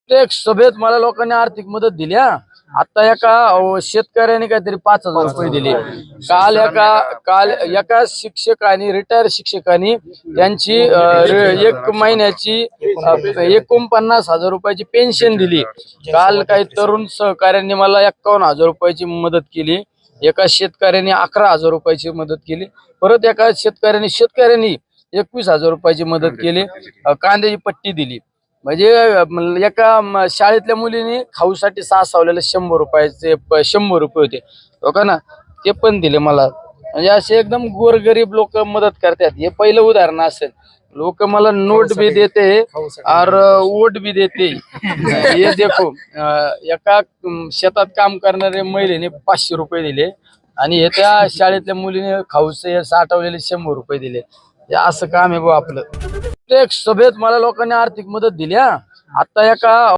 प्रत्येक सभेत मला लोकांनी आर्थिक मदत दिली हा. आता एका शेतकऱ्याने काहीतरी 5,000 रुपये दिले. काल एका शिक्षकाने, रिटायर शिक्षकाने त्यांची 1 महिन्याची 49,000 रुपयाची पेन्शन दिली. काल काही तरुण सहकाऱ्यांनी मला 51,000 रुपयाची मदत केली. एका शेतकऱ्याने 11,000 रुपयाची मदत केली. परत एका शेतकऱ्याने 21,000 रुपयाची मदत केली. कांद्याची पट्टी दिली. म्हणजे एका शाळेतल्या मुलीने खाऊसाठी सावलेले 100 रुपयाचे 100 रुपये होते लोकांना, ते पण दिले मला. म्हणजे असे एकदम गोरगरीब लोक मदत करतात. हे पहिलं उदाहरण असेल. लोक मला नोट भी देते और वोट भी देते. हे देखो, एका शेतात काम करणाऱ्या महिलेने 500 रुपये दिले आणि हे त्या शाळेतल्या मुलीने खाऊचे साठवलेले 100 रुपये दिले. असं काम आहे भाऊ आपलं. प्रत्येक सभेत मला लोकांनी आर्थिक मदत दिली हा. आता एका